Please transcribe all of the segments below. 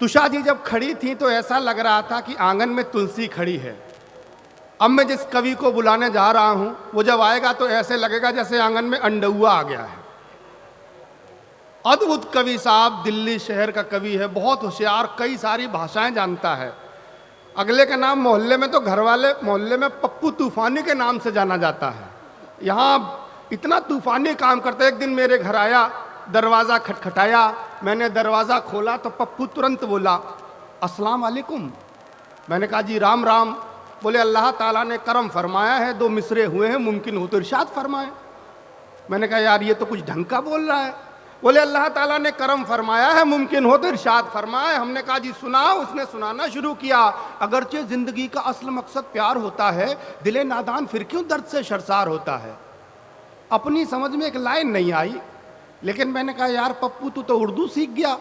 तुषा जी जब खड़ी थी तो ऐसा लग रहा था कि आंगन में तुलसी खड़ी है। अब मैं जिस कवि को बुलाने जा रहा हूं वो जब आएगा तो ऐसे लगेगा जैसे आंगन में अंडुआ आ गया है। अद्भुत कवि साहब, दिल्ली शहर का कवि है, बहुत होशियार, कई सारी भाषाएं जानता है। अगले का नाम मोहल्ले में तो घर वाले मोहल्ले में पप्पू तूफानी के नाम से जाना जाता है। यहाँ इतना तूफानी काम करता है। एक दिन मेरे घर आया, दरवाज़ा खटखटाया, मैंने दरवाज़ा खोला तो पप्पू तुरंत बोला अस्सलाम वालेकुम। मैंने कहा जी राम राम। बोले अल्लाह ताला ने करम फरमाया है, 2 मिसरे हुए हैं, मुमकिन हो तो इरशाद फरमाए। मैंने कहा यार ये तो कुछ ढंग का बोल रहा है। बोले अल्लाह ताला ने करम फरमाया है, मुमकिन हो तो इरशाद फरमाए। हमने कहा जी सुनाओ। उसने सुनाना शुरू किया। अगरचे जिंदगी का असल मकसद प्यार होता है, दिले नादान फिर क्यों दर्द से शर्मसार होता है। अपनी समझ में एक लाइन नहीं आई, लेकिन मैंने कहा यार पप्पू तू तो उर्दू सीख गया,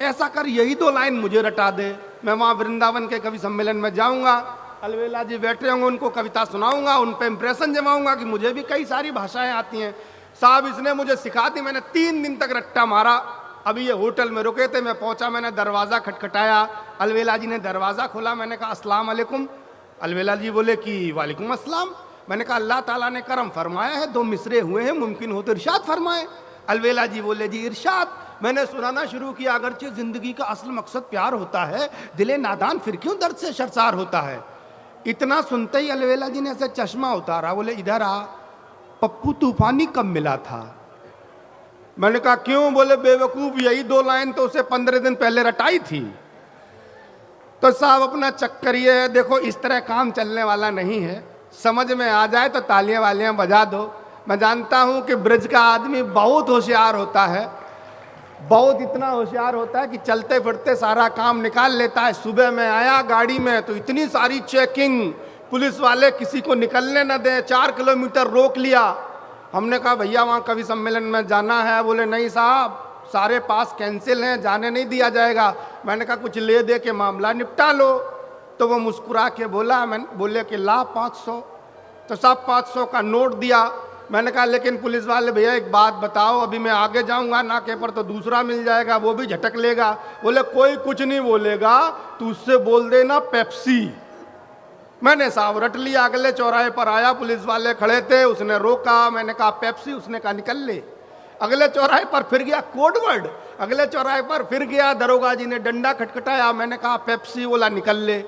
ऐसा कर यही 2 लाइन मुझे रटा दे। मैं वहाँ वृंदावन के कवि सम्मेलन में जाऊँगा, अलवेला जी बैठे होंगे, उनको कविता सुनाऊंगा, उन पर इम्प्रेशन जमाऊंगा कि मुझे भी कई सारी भाषाएं आती हैं। साहब इसने मुझे सिखा दी। मैंने 3 दिन तक रट्टा मारा। अभी ये होटल में रुके थे, मैं पहुंचा, मैंने दरवाज़ा खटखटाया, अलवेला जी ने दरवाज़ा खोला। मैंने कहा अस्सलाम वालेकुम। अलवेला जी बोले कि वालेकुम अस्सलाम। मैंने कहा अल्लाह ताला ने करम फरमाया है, 2 मिसरे हुए हैं, मुमकिन हो तो इरशाद फरमाए। अलवेला जी बोले जी इरशाद। मैंने सुनाना शुरू किया। अगरचे जिंदगी का असल मकसद प्यार होता है, दिले नादान फिर क्यों दर्द से शर्मसार होता है। इतना सुनते ही अलवेला जी ने ऐसे चश्मा उतारा, बोले इधर आ, पप्पू तूफानी कब मिला था। मैंने कहा क्यों। बोले बेवकूफ यही 2 लाइन तो उसे 15 दिन पहले रटाई थी। तो साहब अपना चक्कर ये है, देखो इस तरह काम चलने वाला नहीं है। समझ में आ जाए तो तालियां वालियां बजा दो। मैं जानता हूं कि ब्रज का आदमी बहुत होशियार होता है, बहुत इतना होशियार होता है कि चलते फिरते सारा काम निकाल लेता है। सुबह में आया गाड़ी में तो इतनी सारी चेकिंग, पुलिस वाले किसी को निकलने न दें, 4 किलोमीटर रोक लिया। हमने कहा भैया वहाँ कवि सम्मेलन में जाना है। बोले नहीं साहब सारे पास कैंसिल हैं, जाने नहीं दिया जाएगा। मैंने कहा कुछ ले दे के मामला निपटा लो। तो वो मुस्कुरा के बोले कि ला 500। तो साहब 500 का नोट दिया। मैंने कहा लेकिन पुलिस वाले भैया एक बात बताओ, अभी मैं आगे जाऊंगा नाके पर तो दूसरा मिल जाएगा, वो भी झटक लेगा। बोले कोई कुछ नहीं बोलेगा, तू उससे बोल देना पेप्सी। मैंने साहब रट लिया। अगले चौराहे पर आया, पुलिस वाले खड़े थे, उसने रोका। मैंने कहा पेप्सी, उसने कहा निकल ले। अगले चौराहे पर फिर गया, कोड वर्ड। अगले चौराहे पर फिर गया, दरोगा जी ने डंडा खटखटाया। मैंने कहा पेप्सी, बोला निकल ले।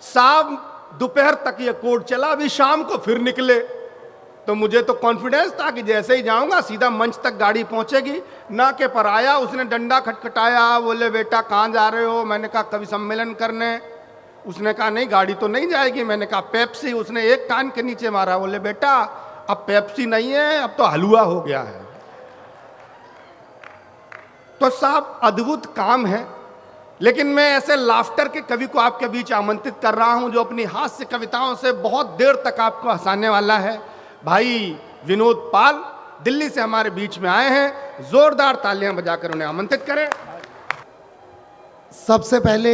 साहब दोपहर तक ये कोड चला, अभी शाम को फिर निकले। तो मुझे तो कॉन्फिडेंस था कि जैसे ही जाऊंगा सीधा मंच तक गाड़ी पहुंचेगी। नाके पर आया, उसने डंडा खटखटाया। बोले बेटा कहाँ जा रहे हो। मैंने कहा कवि सम्मेलन करने। उसने कहा नहीं गाड़ी तो नहीं जाएगी। मैंने कहा पेप्सी। उसने एक कान के नीचे मारा। बोले बेटा अब पेप्सी नहीं है, अब तो हलवा हो गया है। तो साहब अद्भुत काम है। लेकिन मैं ऐसे लाफ्टर के कवि को आपके बीच आमंत्रित कर रहा हूं जो अपनी हास्य कविताओं से बहुत देर तक आपको हंसाने वाला है। भाई विनोद पाल दिल्ली से हमारे बीच में आए हैं। जोरदार तालियां बजाकर उन्हें आमंत्रित करें। सबसे पहले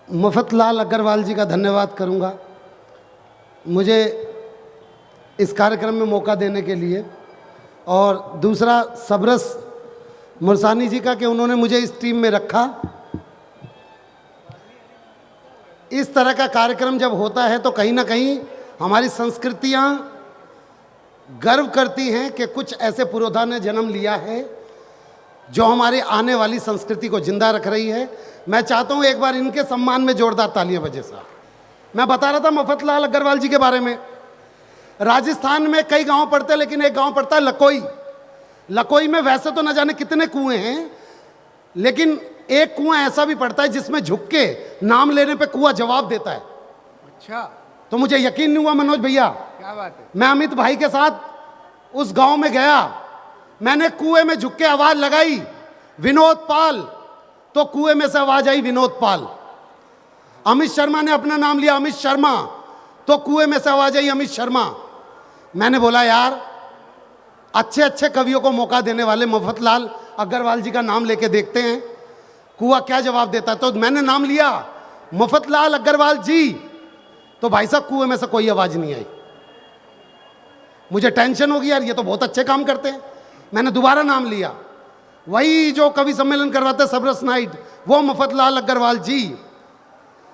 मफतलाल अग्रवाल जी का धन्यवाद करूंगा मुझे इस कार्यक्रम में मौका देने के लिए, और दूसरा सबरस मुरसानी जी का कि उन्होंने मुझे इस टीम में रखा। इस तरह का कार्यक्रम जब होता है तो कहीं ना कहीं हमारी संस्कृतियाँ गर्व करती हैं कि कुछ ऐसे पुरोधा ने जन्म लिया है जो हमारी आने वाली संस्कृति को जिंदा रख रही है। मैं चाहता हूँ एक बार इनके सम्मान में जोरदार तालियां बजे साहब। मैं बता रहा था मफतलाल अग्रवाल जी के बारे में। राजस्थान में कई गांव पड़ते हैं, लेकिन एक गांव पड़ता है लकोई। लकोई में वैसे तो न जाने कितने कुएं हैं, लेकिन एक कुआं ऐसा भी पड़ता है जिसमें झुक के नाम लेने पे कुआं जवाब देता है। अच्छा, तो मुझे यकीन नहीं हुआ मनोज भैया, क्या बात है। मैं अमित भाई के साथ उस गांव में गया, मैंने कुएं में झुक के आवाज लगाई विनोद पाल, तो कुएं में से आवाज आई विनोद पाल। अमित शर्मा ने अपना नाम लिया अमित शर्मा, तो कुएं में से आवाज आई अमित शर्मा। मैंने बोला यार अच्छे अच्छे कवियों को मौका देने वाले मफतलाल अग्रवाल जी का नाम लेके देखते हैं कुआं क्या जवाब देता है। तो मैंने नाम लिया मफतलाल अग्रवाल जी, तो भाई साहब कुएं में से कोई आवाज नहीं आई। मुझे टेंशन होगी यार, ये तो बहुत अच्छे काम करते हैं। मैंने दोबारा नाम लिया वही जो कवि सम्मेलन करवाते सबरस नाइट, वो मफतलाल अग्रवाल जी।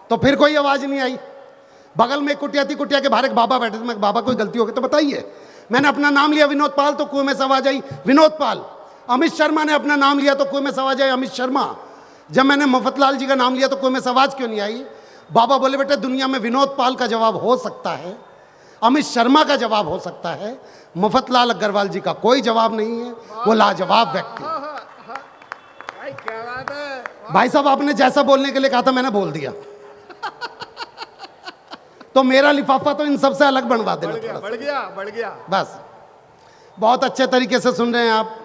तो फिर कोई आवाज नहीं आई। बगल में एक कुटिया थी, कुटिया के बाहर एक बाबा बैठे थे। मैं, बाबा कोई गलती हो गई तो बताइए। मैंने अपना नाम लिया विनोद पाल, तो कुएं में से आवाज आई विनोद पाल। अमित शर्मा ने अपना नाम लिया तो कुएं में से आवाज आई अमित शर्मा। जब मैंने मफतलाल जी का नाम लिया तो कुएं में से आवाज क्यों नहीं आई? बाबा बोले बेटे दुनिया में विनोद पाल का जवाब हो सकता है, अमित शर्मा का जवाब हो सकता है, मफतलाल अग्रवाल जी का कोई जवाब नहीं है। वो लाजवाब व्यक्ति। भाई क्या बात है। भाई साहब आपने जैसा बोलने के लिए कहा था मैंने बोल दिया। तो मेरा लिफाफा तो इन सबसे अलग बनवा देना थोड़ा सा। बढ़ गया। बस बहुत अच्छे तरीके से सुन रहे हैं आप।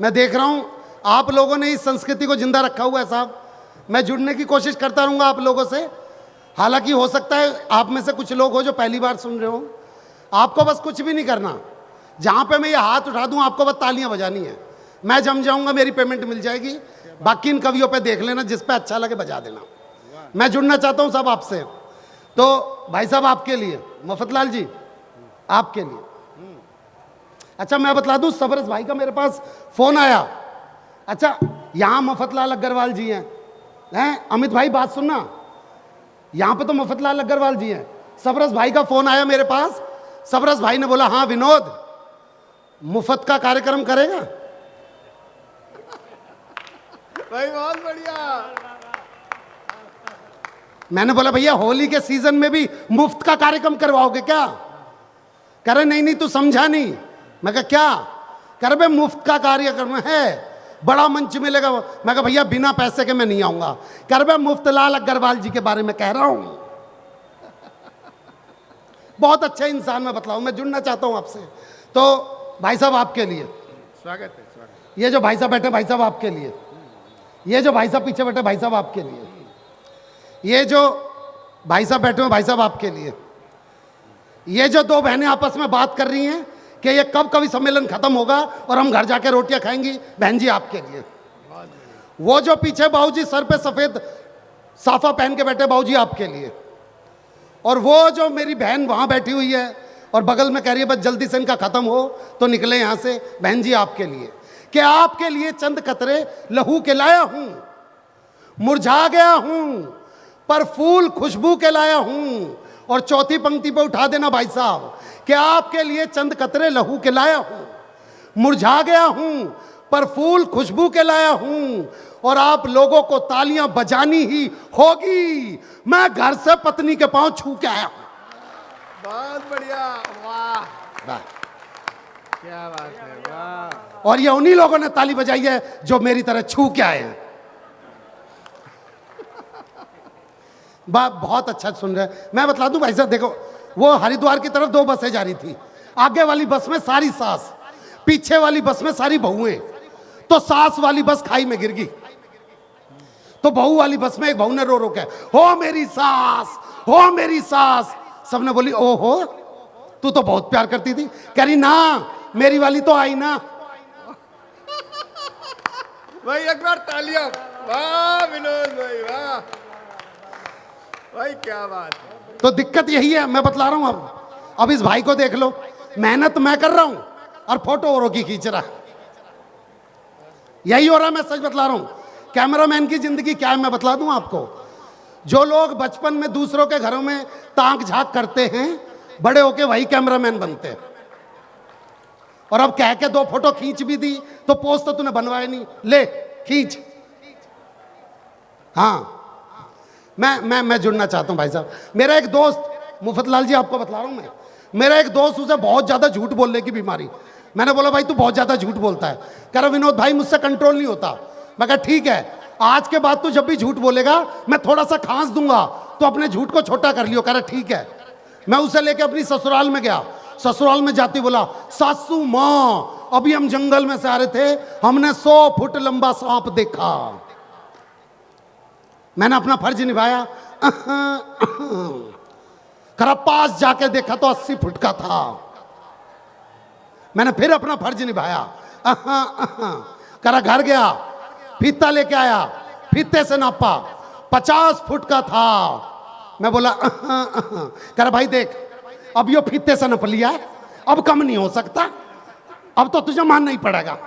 मैं देख रहा हूं आप लोगों ने इस संस्कृति को जिंदा रखा हुआ है साहब। मैं जुड़ने की कोशिश करता रहूंगा आप लोगों से। हालांकि हो सकता है आप में से कुछ लोग हो जो पहली बार सुन रहे हो। आपको बस कुछ भी नहीं करना, जहां पे मैं ये हाथ उठा दूं आपको बस तालियां बजानी है। मैं जम जाऊंगा, मेरी पेमेंट मिल जाएगी। बाकी इन कवियों पे देख लेना, जिस पे अच्छा लगे बजा देना। मैं जुड़ना चाहता हूं सब आपसे। तो भाई साहब आपके लिए, मफतलाल जी आपके लिए। अच्छा मैं बतला दूं, सबरस भाई का मेरे पास फोन आया। अच्छा यहां मफतलाल अग्रवाल जी हैं अमित भाई बात सुनना, यहां पे तो मफतलाल अग्रवाल जी हैं। सबरस भाई का फोन आया मेरे पास। सबरस भाई ने बोला हाँ विनोद मुफ्त का कार्यक्रम करेगा? भाई बहुत बढ़िया। मैंने बोला भैया होली के सीजन में भी मुफ्त का कार्यक्रम करवाओगे क्या? कह रहे नहीं तू समझा नहीं। मैं कहा क्या? कह रहे मुफ्त का कार्यक्रम है, बड़ा मंच मिलेगा। मैं कहा भैया बिना पैसे के मैं नहीं आऊंगा। कह रहे मुफ्तलाल अग्रवाल जी के बारे में कह रहा हूं। बहुत अच्छे इंसान मैं बतलाऊं, मैं जुड़ना चाहता हूं आपसे। तो भाई साहब आपके लिए स्वागत है। ये जो भाई साहब बैठे भाई साहब आपके लिए, ये जो भाई साहब पीछे बैठे भाई साहब आपके लिए, ये जो भाई साहब बैठे हुए भाई साहब आपके लिए, ये जो दो बहनें आपस में बात कर रही हैं कि ये कब कवि सम्मेलन खत्म होगा और हम घर जाके रोटियां खाएंगी, बहन जी आपके लिए। वो जो पीछे बाबूजी सर पे सफेद साफा पहन के बैठे बाबूजी आपके लिए। और वो जो मेरी बहन वहां बैठी हुई है और बगल में कह रही है बस जल्दी से इनका खत्म हो तो निकले यहां से, बहन जी आपके लिए। कि आपके लिए चंद कतरे लहू के लाया हूं, मुरझा गया हूं पर फूल खुशबू के लाया हूं। और चौथी पंक्ति पे उठा देना भाई साहब कि आपके लिए चंद कतरे लहू के लाया हूं, मुरझा गया हूं पर फूल खुशबू के लाया हूं। और आप लोगों को तालियां बजानी ही होगी। मैं घर से पत्नी के पांव छू के आया हूं। बहुत बढ़िया। वाह वाह। क्या बात है। वाह। और ये उन्हीं लोगों ने ताली बजाई है जो मेरी तरह छू के आए हैं। बहुत अच्छा सुन रहे हैं। मैं बतला दूं भाई साहब, देखो वो हरिद्वार की तरफ दो बसें जा रही थी। आगे वाली बस में सारी सास, पीछे वाली बस में सारी बहुएं। तो सास वाली बस खाई में गिर गई। तो बहू वाली बस में एक बहू ने रो रो के हो मेरी सास, हो मेरी सास। सबने बोली ओहो तू तो बहुत प्यार करती थी। कह रही ना मेरी वाली तो आई ना। भाई एक बार तालियां। वाह विनोद भाई वाह। भाई क्या बात है। तो दिक्कत यही है, मैं बतला रहा हूं। अब इस भाई को देख लो, मेहनत मैं कर रहा हूं और फोटो औरों की खींच रहा। यही हो रहा है, मैं सच बतला रहा हूं। कैमरामैन की जिंदगी क्या है मैं बतला दूं आपको। जो लोग बचपन में दूसरों के घरों में ताक झांक करते हैं, बड़े होके वही कैमरामैन बनते हैं। और अब कह के दो फोटो खींच भी दी तो पोस्ट तो तूने बनवाया नहीं, ले खींच। हाँ मैं जुड़ना चाहता हूं भाई साहब। मेरा एक दोस्त मुफतलाल जी आपको बतला रहा हूं मैं, मेरा एक दोस्त, उसे बहुत ज्यादा झूठ बोलने की बीमारी। मैंने बोला भाई तू बहुत ज्यादा झूठ बोलता है। कह रहा विनोद भाई मुझसे कंट्रोल नहीं होता। मैं कहा ठीक है, आज के बाद तू जब भी झूठ बोलेगा मैं थोड़ा सा खांस दूंगा तो अपने झूठ को छोटा कर लियो। कह रहा ठीक है। मैं उसे लेके अपनी ससुराल में गया। ससुराल में जाती बोला सासू माँ अभी हम जंगल में से आ रहे थे, हमने 100 फुट लंबा सांप देखा। मैंने अपना फर्ज निभाया। करा पास जाके देखा तो 80 फुट का था। मैंने फिर अपना फर्ज निभाया। करा घर गया, फीता लेके आया, फीते से नापा 50 फुट का था। मैं बोला करा भाई देख अब यो फीते से नप लिया है, अब कम नहीं हो सकता, अब तो तुझे मानना ही पड़ेगा।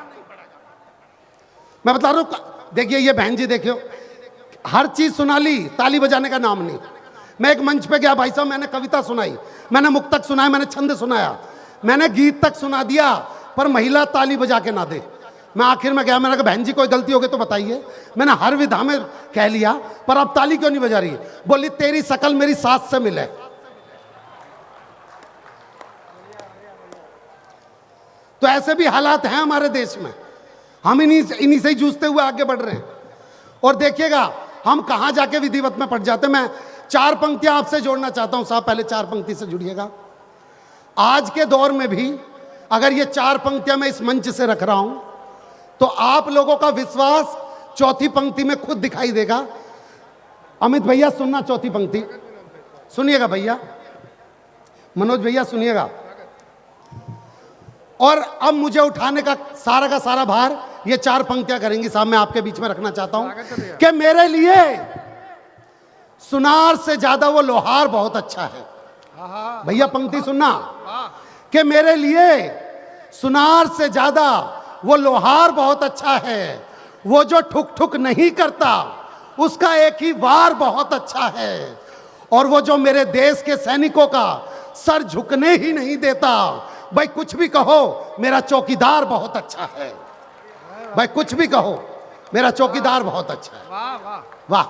मैं बता रहा हूँ, देखिए ये बहन जी देखियो, हर चीज सुना ली, ताली बजाने का नाम नहीं। मैं एक मंच पे गया भाई साहब, मैंने कविता सुनाई, मैंने मुक्तक सुनाया, मैंने छंद सुनाया, मैंने गीत तक सुना दिया, पर महिला ताली बजा के ना दे। मैं आखिर में गया, मैंने कहा बहन जी कोई गलती हो गई तो बताइए। मैंने हर विधा में कह लिया, पर अब ताली क्यों नहीं बजा रही? बोली तेरी शकल मेरी सास से मिले। तो ऐसे भी हालात हैं हमारे देश में, हम इन्हीं से ही जूझते हुए आगे बढ़ रहे हैं। और देखिएगा हम कहां जाके विधिवत में पड़ जाते हैं। मैं 4 पंक्तियां आपसे जोड़ना चाहता हूं साहब, पहले 4 पंक्ति से जुड़िएगा। आज के दौर में भी अगर ये 4 पंक्तियां मैं इस मंच से रख रहा हूं तो आप लोगों का विश्वास चौथी पंक्ति में खुद दिखाई देगा। अमित भैया सुनना, चौथी पंक्ति सुनिएगा भैया, मनोज भैया सुनिएगा। और अब मुझे उठाने का सारा भार ये 4 पंक्तियां करेंगी साहब, मैं आपके बीच में रखना चाहता हूं कि मेरे लिए सुनार से ज्यादा वो लोहार बहुत अच्छा है। भैया पंक्ति सुनना, कि मेरे लिए सुनार से ज्यादा वो लोहार बहुत अच्छा है, वो जो ठुक ठुक नहीं करता उसका एक ही वार बहुत अच्छा है, और वो जो मेरे देश के सैनिकों का सर झुकने ही नहीं देता। भाई कुछ भी कहो मेरा चौकीदार बहुत अच्छा है, भाई कुछ भी कहो मेरा चौकीदार बहुत अच्छा है। वाह वाह वाह,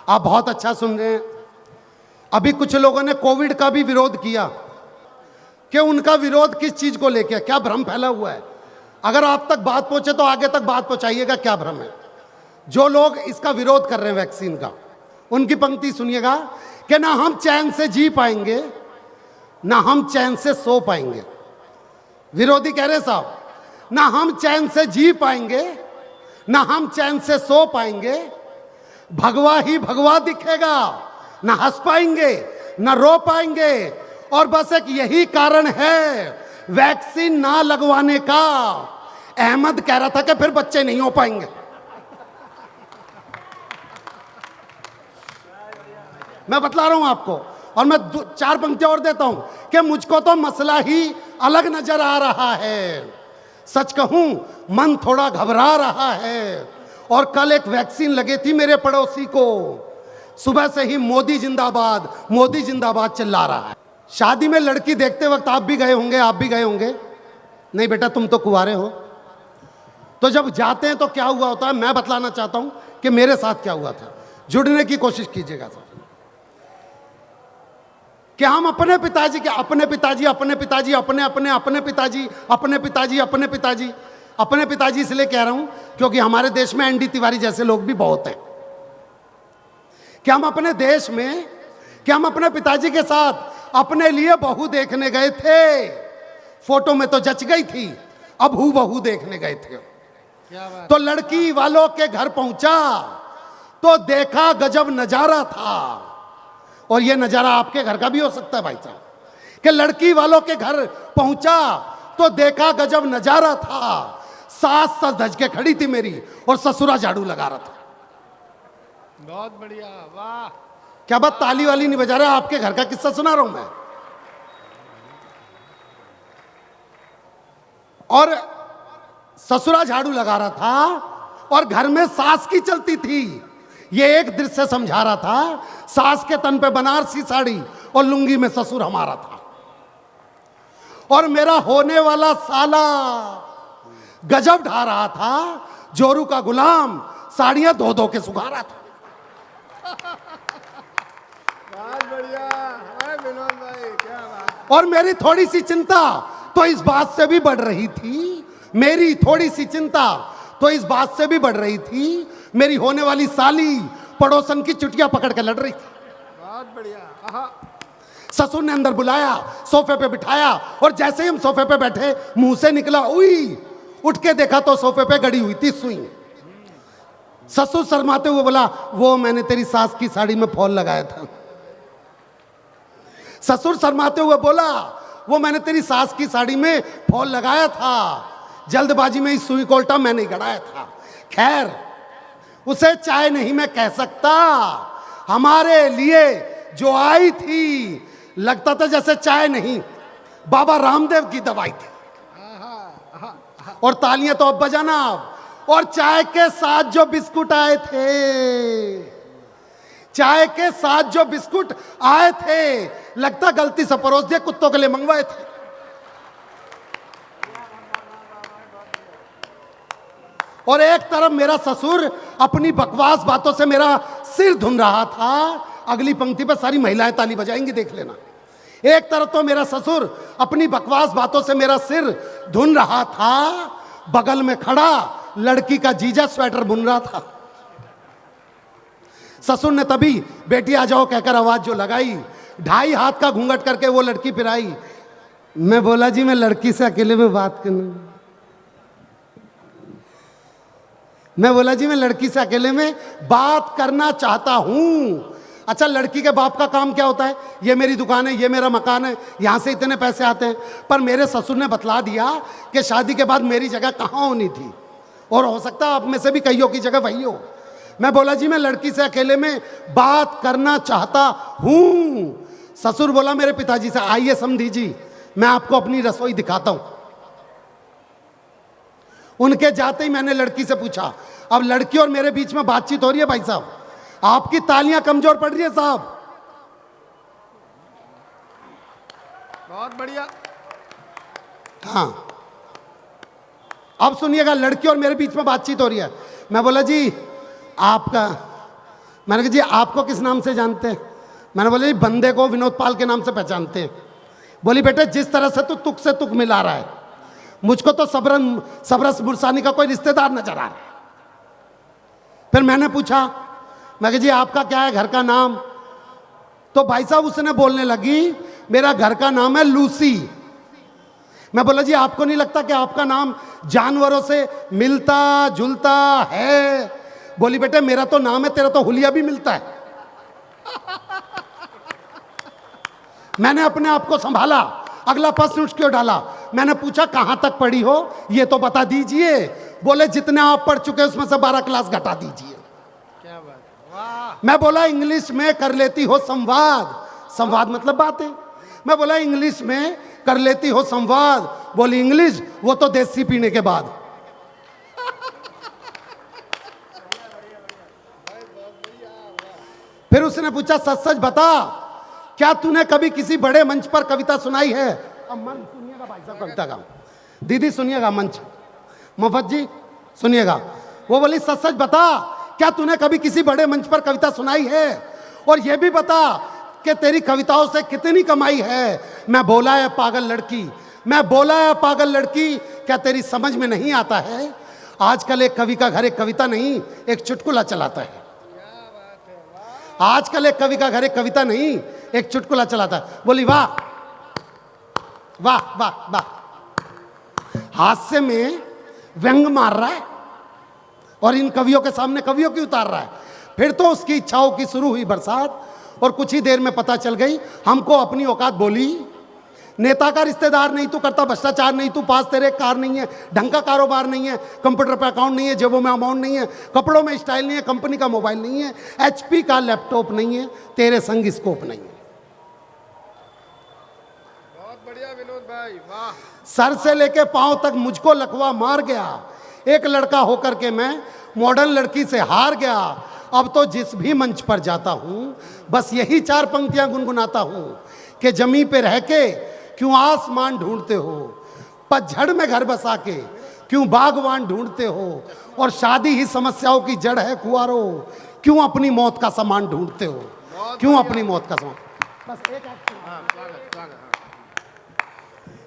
आप बहुत अच्छा सुन रहे हैं। अभी कुछ लोगों ने कोविड का भी विरोध किया, कि उनका विरोध किस चीज को लेकर, क्या भ्रम फैला हुआ है। अगर आप तक बात पहुंचे तो आगे तक बात पहुंचाइएगा, क्या भ्रम है। जो लोग इसका विरोध कर रहे हैं वैक्सीन का, उनकी पंक्ति सुनिएगा कि ना हम चैन से जी पाएंगे ना हम चैन से सो पाएंगे। विरोधी कह रहे साहब, ना हम चैन से जी पाएंगे ना हम चैन से सो पाएंगे, भगवा ही भगवा दिखेगा, ना हंस पाएंगे ना रो पाएंगे, और बस एक यही कारण है वैक्सीन ना लगवाने का। अहमद कह रहा था कि फिर बच्चे नहीं हो पाएंगे। मैं बतला रहा हूं आपको, और मैं 4 पंक्तियां और देता हूं कि मुझको तो मसला ही अलग नजर आ रहा है। सच कहूं मन थोड़ा घबरा रहा है, और कल एक वैक्सीन लगी थी मेरे पड़ोसी को, सुबह से ही मोदी जिंदाबाद चिल्ला रहा है। शादी में लड़की देखते वक्त आप भी गए होंगे, आप भी गए होंगे। नहीं बेटा तुम तो कुंवारे हो। तो जब जाते हैं तो क्या हुआ होता है, मैं बतलाना चाहता हूं कि मेरे साथ क्या हुआ था। जुड़ने की कोशिश कीजिएगा सर, कि हम अपने पिताजी इसलिए कह रहा हूं क्योंकि हमारे देश में एनडी तिवारी जैसे लोग भी बहुत हैं। कि हम अपने देश में, कि हम अपने पिताजी के साथ अपने लिए बहू देखने गए थे, फोटो में तो जच गई थी, अब बहू देखने गए थे। तो लड़की वालों के घर पहुंचा तो देखा गजब नजारा था, और यह नजारा आपके घर का भी हो सकता है भाई साहब, कि लड़की वालों के घर पहुंचा तो देखा गजब नजारा था, सास सज धज के खड़ी थी मेरी, और ससुरा झाड़ू लगा रहा था। बहुत बढ़िया, वाह। क्या बात ताली वाली नहीं बजा रहे, आपके घर का किस्सा सुना रहा हूं मैं। और ससुरा झाड़ू लगा रहा था और घर में सास की चलती थी। ये एक दृश्य समझा रहा था, सास के तन पे बनारसी साड़ी और लुंगी में ससुर हमारा था, और मेरा होने वाला साला गजब ढा रहा था, जोरू का गुलाम साड़ियां धो धो के सुखा रहा था। बहुत बढ़िया विनोद भाई, क्या बात। और मेरी थोड़ी सी चिंता तो इस बात से भी बढ़ रही थी, मेरी थोड़ी सी चिंता तो इस बात से भी बढ़ रही थी, मेरी होने वाली साली पड़ोसन की चुटिया पकड़ के लड़ रही थी। बहुत बढ़िया। ससुर ने अंदर बुलाया, सोफे पे बिठाया, और जैसे ही हम सोफे पे बैठे मुंह से निकला उई, उठ के देखा तो सोफे पे गड़ी हुई थी सुई। ससुर शर्माते हुए बोला, वो मैंने तेरी सास की साड़ी में फॉल लगाया था। ससुर शर्माते हुए बोला, वो मैंने तेरी सास की साड़ी में फॉल लगाया था, जल्दबाजी में इस सुई को उल्टा मैंने गड़ाया था। खैर उसे चाहे नहीं मैं कह सकता, हमारे लिए जो आई थी लगता था जैसे चाय नहीं बाबा रामदेव की दवाई थी। और तालियां तो अब बजाना, और चाय के साथ जो बिस्कुट आए थे, चाय के साथ जो बिस्कुट आए थे, लगता गलती से परोस दिए, कुत्तों के लिए मंगवाए थे। और एक तरफ मेरा ससुर अपनी बकवास बातों से मेरा सिर धुन रहा था। अगली पंक्ति पर सारी महिलाएं ताली बजाएंगी, देख लेना। एक तरफ तो मेरा ससुर अपनी बकवास बातों से मेरा सिर धुन रहा था, बगल में खड़ा लड़की का जीजा स्वेटर बुन रहा था। ससुर ने तभी बेटी आ जाओ कहकर आवाज जो लगाई, 2.5 हाथ का घूंघट करके वो लड़की पिराई। मैं बोला जी मैं लड़की से अकेले में बात करना, मैं बोला जी मैं लड़की से अकेले में बात करना चाहता हूं। अच्छा, लड़की के बाप का काम क्या होता है? ये मेरी दुकान है, ये मेरा मकान है, यहां से इतने पैसे आते हैं। पर मेरे ससुर ने बतला दिया कि शादी के बाद मेरी जगह कहां होनी थी, और हो सकता है आप में से भी कईयों की जगह वही हो। मैं बोला जी मैं लड़की से अकेले में बात करना चाहता हूं। ससुर बोला मेरे पिताजी से, आइए समधी जी मैं आपको अपनी रसोई दिखाता हूं। उनके जाते ही मैंने लड़की से पूछा, अब लड़की और मेरे बीच में बातचीत हो रही है भाई साहब, आपकी तालियां कमजोर पड़ रही है साहब। बहुत बढ़िया। हाँ, अब सुनिएगा, लड़की और मेरे बीच में बातचीत हो रही है। मैं बोला जी आपका, मैंने कहा जी आपको किस नाम से जानते हैं? मैंने बोला जी बंदे को विनोद पाल के नाम से पहचानते हैं। बोली बेटे जिस तरह से तू तुक से तुक मिला रहा है, मुझको तो सबरस बुरसानी का कोई रिश्तेदार नजर आ रहा है। फिर मैंने पूछा, मैं कहा जी आपका क्या है घर का नाम? तो भाई साहब उसने बोलने लगी मेरा घर का नाम है लूसी। मैं बोला जी आपको नहीं लगता कि आपका नाम जानवरों से मिलता जुलता है? बोली बेटे मेरा तो नाम है, तेरा तो हुलिया भी मिलता है। मैंने अपने आप को संभाला, अगला प्रश्न उठ क्यों डाला? मैंने पूछा कहां तक पढ़ी हो ये तो बता दीजिए। बोले जितने आप पढ़ चुके उसमें से 12 क्लास घटा दीजिए। क्या बात है, वाह। मैं बोला इंग्लिश में कर लेती हो संवाद? संवाद मतलब बातें। मैं बोला इंग्लिश में कर लेती हो संवाद? बोली इंग्लिश वो तो देसी पीने के बाद। फिर उसने पूछा सच सच बता, क्या तूने कभी किसी बड़े मंच पर कविता सुनाई है? अब मन सुनिएगा भाई साहब, कविता का दीदी सुनिएगा, मंच मुफत जी सुनिएगा। वो बोली सच सच बता, क्या तूने कभी किसी बड़े मंच पर कविता सुनाई है? और ये भी बता कि तेरी कविताओं से कितनी कमाई है? मैं बोला है पागल लड़की, मैं बोला है पागल लड़की, क्या तेरी समझ में नहीं आता है? आजकल एक कवि का घर एक कविता नहीं एक चुटकुला चलाता है। आजकल एक कवि का घर एक कविता नहीं एक चुटकुला चलाता है। बोली वाह वाह वाह वाह। हास्य में व्यंग मार रहा है और इन कवियों के सामने कवियों की उतार रहा है। फिर तो उसकी इच्छाओं की शुरू हुई बरसात, और कुछ ही देर में पता चल गई हमको अपनी औकात। बोली नेता का रिश्तेदार नहीं तू, करता भ्रष्टाचार नहीं तू, पास तेरे कार नहीं है, ढंग का कारोबार नहीं है, कंप्यूटर पे अकाउंट नहीं है, जेबों में अमाउंट नहीं है, कपड़ों में स्टाइल नहीं है, कंपनी का मोबाइल नहीं है, HP का लैपटॉप नहीं है, तेरे संग स्कोप नहीं है। बहुत बढ़िया विनोद भाई, वाह। सर से लेके पांव तक मुझको लकवा मार गया। एक लड़का होकर के मैं मॉडर्न लड़की से हार गया। अब तो जिस भी मंच पर जाता हूं बस यही 4 पंक्तियां गुनगुनाता हूं कि जमीन पे रह के क्यों आसमान ढूंढते हो, पतझड़ में घर बसा के क्यों बागवान ढूंढते हो, और शादी ही समस्याओं की जड़ है कुंवारो, क्यों अपनी मौत का सामान ढूंढते हो, क्यों अपनी मौत का सामान। बस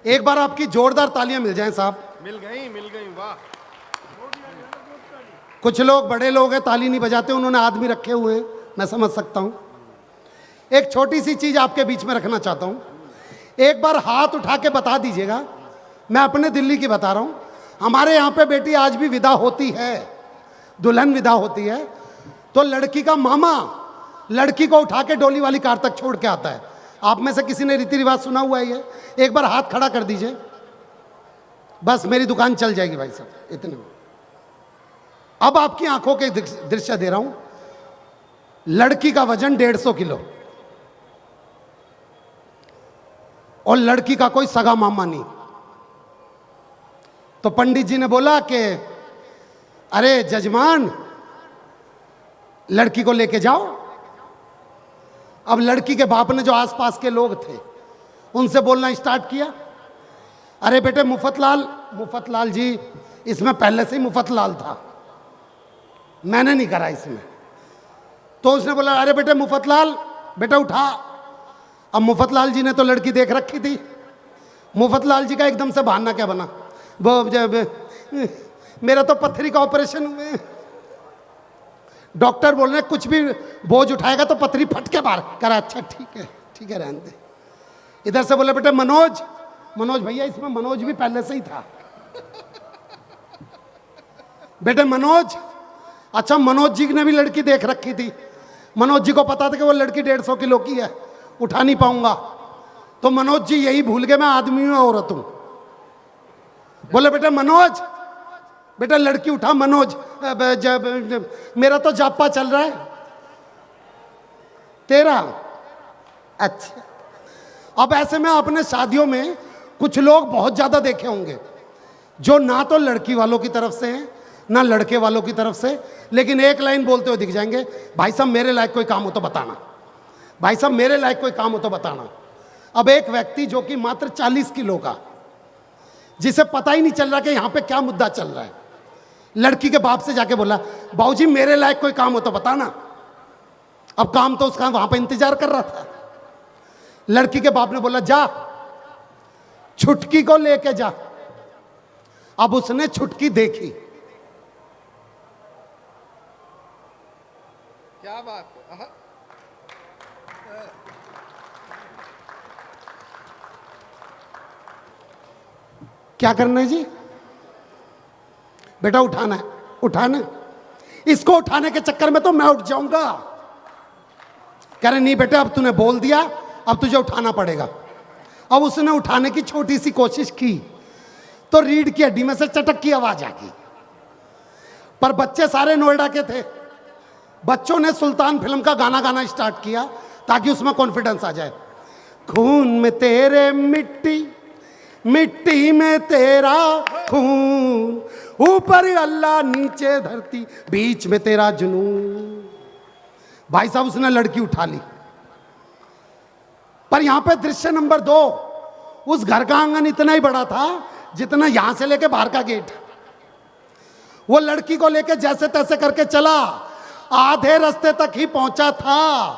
एक बार आपकी जोरदार तालियां मिल जाएं साहब। मिल गई, वाह। कुछ लोग बड़े लोग हैं ताली नहीं बजाते, उन्होंने आदमी रखे हुए हैं, मैं समझ सकता हूं। एक छोटी सी चीज आपके बीच में रखना चाहता हूं, एक बार हाथ उठा के बता दीजिएगा। मैं अपने दिल्ली की बता रहा हूं। हमारे यहां पे बेटी आज भी विदा होती है, दुल्हन विदा होती है तो लड़की का मामा लड़की को उठा के डोली वाली कार तक छोड़ के आता है। आप में से किसी ने रीति रिवाज सुना हुआ है ये? एक बार हाथ खड़ा कर दीजिए, बस मेरी दुकान चल जाएगी भाई साहब, इतने। अब आपकी आंखों के दृश्य दे रहा हूं। लड़की का वजन 150 किलो और लड़की का कोई सगा मामा नहीं। तो पंडित जी ने बोला कि अरे जजमान, लड़की को लेके जाओ। अब लड़की के बाप ने जो आसपास के लोग थे उनसे बोलना स्टार्ट किया, अरे बेटे मुफतलाल जी, इसमें पहले से ही मुफतलाल था, मैंने नहीं करा इसमें। तो उसने बोला, अरे बेटे मुफतलाल, बेटा उठा। अब मुफतलाल जी ने तो लड़की देख रखी थी। मुफतलाल जी का एकदम से बहाना क्या बना, वो जब मेरा तो पत्थरी का ऑपरेशन हुए, डॉक्टर बोल रहे कुछ भी बोझ उठाएगा तो पत्थरी फट के बाहर करा। अच्छा ठीक है रहने दे। इधर से बोले, बेटे मनोज भैया, इसमें मनोज भी पहले से ही था। बेटे मनोज, अच्छा मनोज जी ने भी लड़की देख रखी थी, मनोज जी को पता था कि वो लड़की 150 किलो की है, उठा नहीं पाऊंगा, तो मनोज जी यही भूल गए मैं आदमी हूं औरत हूं। बोले बेटे मनोज, बेटा लड़की उठा। मनोज, मेरा तो जापा चल रहा है, तेरा अच्छा। अब ऐसे में आपने शादियों में कुछ लोग बहुत ज्यादा देखे होंगे जो ना तो लड़की वालों की तरफ से हैं ना लड़के वालों की तरफ से, लेकिन एक लाइन बोलते हुए दिख जाएंगे, भाई साहब मेरे लायक कोई काम हो तो बताना, भाई साहब मेरे लायक कोई काम हो तो बताना। अब एक व्यक्ति जो कि मात्र 40 किलो का, जिसे पता ही नहीं चल रहा कि यहां पे क्या मुद्दा चल रहा है, लड़की के बाप से जाके बोला, बाबूजी मेरे लायक कोई काम हो तो बताना। अब काम तो उसका वहां पे इंतजार कर रहा था। लड़की के बाप ने बोला, जा छुटकी को लेके जा। अब उसने छुटकी देखी, क्या बात है। क्या करना है जी, बेटा उठाना, इसको उठाने के चक्कर में तो मैं उठ जाऊंगा। कह रहे नहीं बेटे, अब तूने बोल दिया, अब तुझे उठाना पड़ेगा। अब उसने उठाने की छोटी सी कोशिश की तो रीढ़ की हड्डी में से चटक की आवाज आ गई। पर बच्चे सारे नोएडा के थे, बच्चों ने सुल्तान फिल्म का गाना गाना स्टार्ट किया ताकि उसमें कॉन्फिडेंस आ जाए। खून में तेरे मिट्टी, मिट्टी में तेरा खून, ऊपर अल्लाह नीचे धरती, बीच में तेरा जुनून। भाई साहब उसने लड़की उठा ली। पर यहां पे दृश्य नंबर 2, उस घर का आंगन इतना ही बड़ा था जितना यहां से लेके बाहर का गेट। वो लड़की को लेके जैसे तैसे करके चला, आधे रास्ते तक ही पहुंचा था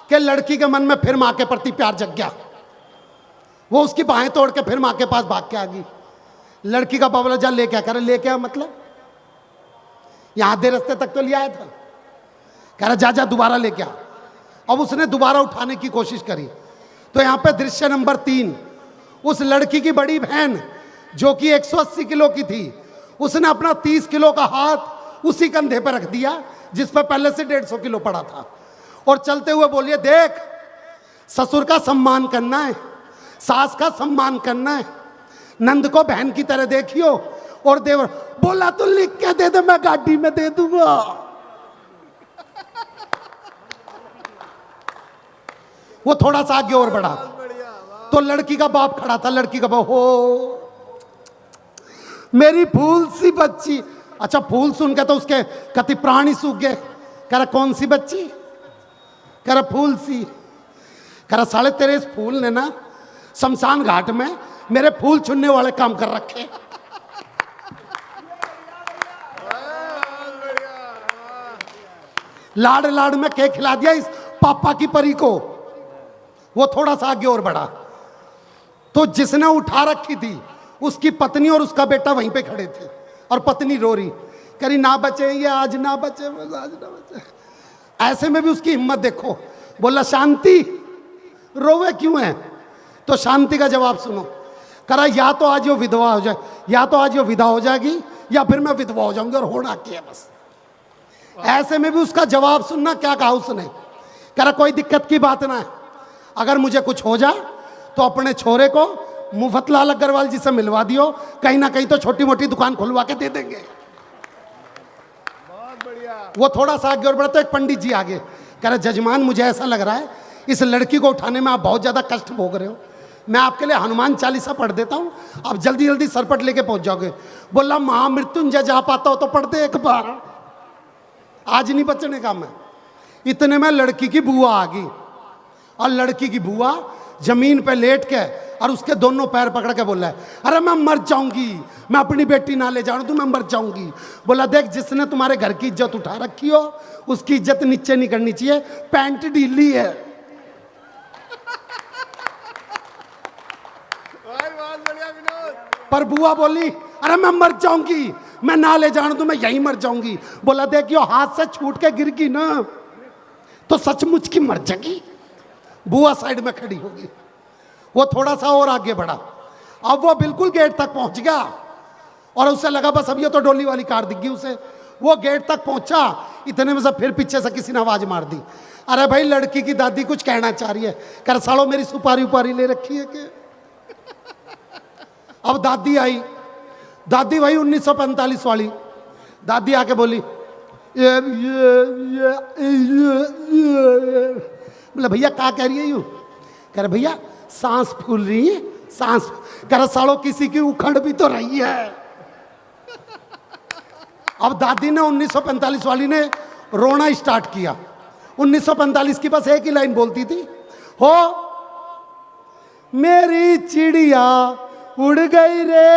कि लड़की के मन में फिर मां के प्रति प्यार जग गया। वो उसकी बाहें तोड़ के फिर मां के पास भाग के आ गई। लड़की का बाबला, जा लेके आ। करे लेके आ मतलब, यहां आधे रास्ते तक तो ले आया था। कह रहा जा दोबारा लेके आ। अब उसने दोबारा उठाने की कोशिश करी तो यहां पे दृश्य नंबर 3, उस लड़की की बड़ी बहन जो कि 180 किलो की थी, उसने अपना 30 किलो का हाथ उसी कंधे पर रख दिया जिस पर पहले से 150 किलो पड़ा था, और चलते हुए बोलिए, देख ससुर का सम्मान करना है, सास का सम्मान करना है, नंद को बहन की तरह देखियो, और देवर बोला तो लिख के दे दे, मैं गाड़ी में दे दूंगा। वो थोड़ा सा आगे और बढ़ा तो लड़की का बाप खड़ा था। लड़की का बाप, हो मेरी फूल सी बच्ची। अच्छा, फूल सुन के तो उसके कति प्राणी सूख गए। कह रहा कौन सी बच्ची? कह रहा फूल सी। कह रहा साले तेरे इस फूल ने ना शमशान घाट में मेरे फूल चुनने वाले काम कर रखे। लाड लाड में केक खिला दिया इस पापा की परी को। वो थोड़ा सा आगे और बढ़ा तो जिसने उठा रखी थी उसकी पत्नी और उसका बेटा वहीं पे खड़े थे, और पत्नी रो रही, करी ना बचे ये, आज ना बचे, आज ना बचे। ऐसे में भी उसकी हिम्मत देखो। बोला शांति, रोवे क्यों है? तो शांति का जवाब सुनो। करा या तो आज ये विधवा हो जाए, या तो आज ये विदा हो जाएगी, या फिर मैं विधवा हो जाऊंगी, और होना क्या है बस। ऐसे में भी उसका जवाब सुनना। क्या कहा उसने? करा कोई दिक्कत की बात ना है, अगर मुझे कुछ हो जाए तो अपने छोरे को मुफतलाल अग्रवाल जी से मिलवा दियो, कहीं ना कहीं तो छोटी मोटी दुकान खुलवा के दे देंगे। बहुत बढ़िया। वो थोड़ा सा आगे और बढ़ा तो एक पंडित जी आगे। कह रहे जजमान मुझे ऐसा लग रहा है इस लड़की को उठाने में आप बहुत ज्यादा कष्ट भोग रहे हो। मैं आपके लिए हनुमान चालीसा पढ़ देता हूँ, आप जल्दी जल्दी सरपट लेके पहुंच जाओगे। बोला महामृत्युंजय जा पाता हो तो पढ़ दे एक बार, आज नहीं बचने का मैं। इतने में लड़की की बुआ आ गई, और लड़की की बुआ जमीन पे लेट के और उसके दोनों पैर पकड़ के बोला है, अरे मैं मर जाऊंगी, मैं अपनी बेटी ना ले जाऊं तो मैं मर जाऊंगी। बोला देख, जिसने तुम्हारे घर की इज्जत उठा रखी हो उसकी इज्जत नीचे नहीं करनी चाहिए, पैंट ढीली है। पर बुआ बोली, अरे मैं मर जाऊंगी, मैं ना ले जाऊं तो मैं यहीं मर जाऊंगी। बोला देखियो, हाथ से छूट के गिर गई ना तो सचमुच की मर जाएगी। बुआ साइड में खड़ी होगी, वो थोड़ा सा और आगे बढ़ा, अब वो बिल्कुल गेट तक पहुंच गया और उसे लगा बस अब ये तो डोली वाली कार दिख गई उसे। वो गेट तक पहुंचा, इतने में से फिर पीछे से किसी ने आवाज मार दी, अरे भाई लड़की की दादी कुछ कहना चाह रही है। कर सालो मेरी सुपारी उपारी ले रखी है कि। अब दादी आई, दादी भाई 1945 वाली दादी आके बोली, बोले भैया क्या कह रही है यू? कह रहे भैया सांस फूल रही है, सांस। कह रहे सालो किसी की उखड़ भी तो रही है। अब दादी ने 1945 वाली ने रोना स्टार्ट किया। 1945 की बस एक ही लाइन बोलती थी, हो मेरी चिड़िया उड़ गई रे,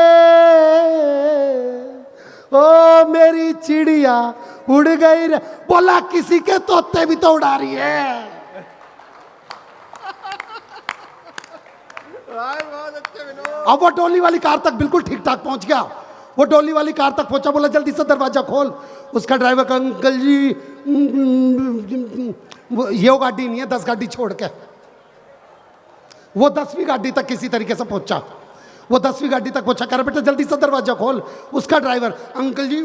ओ मेरी चिड़िया उड़ गई रे। बोला किसी के तोते भी तो उड़ा रही है। अब वो डोली वाली कार तक बिल्कुल ठीक ठाक पहुंच गया। वो डोली वाली कार तक पहुंचा, बोला जल्दी से दरवाजा खोल। उसका ड्राइवर का, अंकल जी ये गाड़ी नहीं है, 10 गाड़ी छोड़ के। वो 10वीं गाड़ी तक किसी तरीके से पहुंचा, वो 10वीं गाड़ी तक पहुंचा। कर बेटा जल्दी से दरवाजा खोल। उसका ड्राइवर, अंकल जी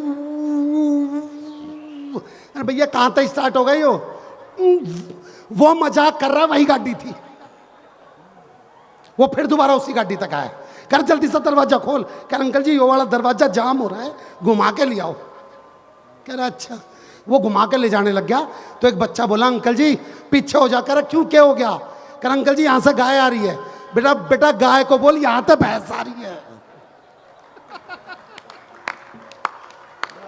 अरे भैया कहां तक स्टार्ट हो गई हो? वो मजाक कर रहा, वही गाड़ी थी। वो फिर दोबारा उसी गाड़ी तक आया, कर जल्दी से दरवाजा खोल। कह अंकल जी ये वाला दरवाजा जाम हो रहा है, घुमा के ले आओ। कह रहा अच्छा। वो घुमा के ले जाने लग गया तो एक बच्चा बोला, अंकल जी पीछे हो जाकर। क्यों क्या हो गया? कह अंकल जी यहां से गाय आ रही है। बेटा बेटा गाय को बोल यहां तो भैंस आ रही है।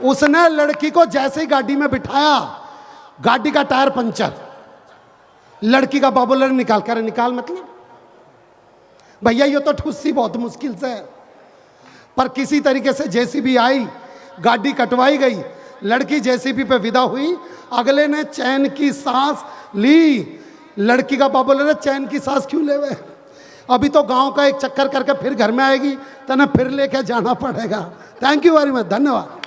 उसने लड़की को जैसे ही गाड़ी में बिठाया, गाड़ी का टायर पंचर। लड़की का बाबू लड़ निकाल कर, निकाल मतलब भैया ये तो ठुस्सी बहुत मुश्किल से है। पर किसी तरीके से जेसीबी आई, गाड़ी कटवाई गई, लड़की जेसीबी पे विदा हुई। अगले ने चैन की सांस ली। लड़की का बाबू लड़, चैन की सांस क्यों ले वे? अभी तो गांव का एक चक्कर करके फिर घर में आएगी, तो ना फिर लेके जाना पड़ेगा। थैंक यू वेरी मच, धन्यवाद।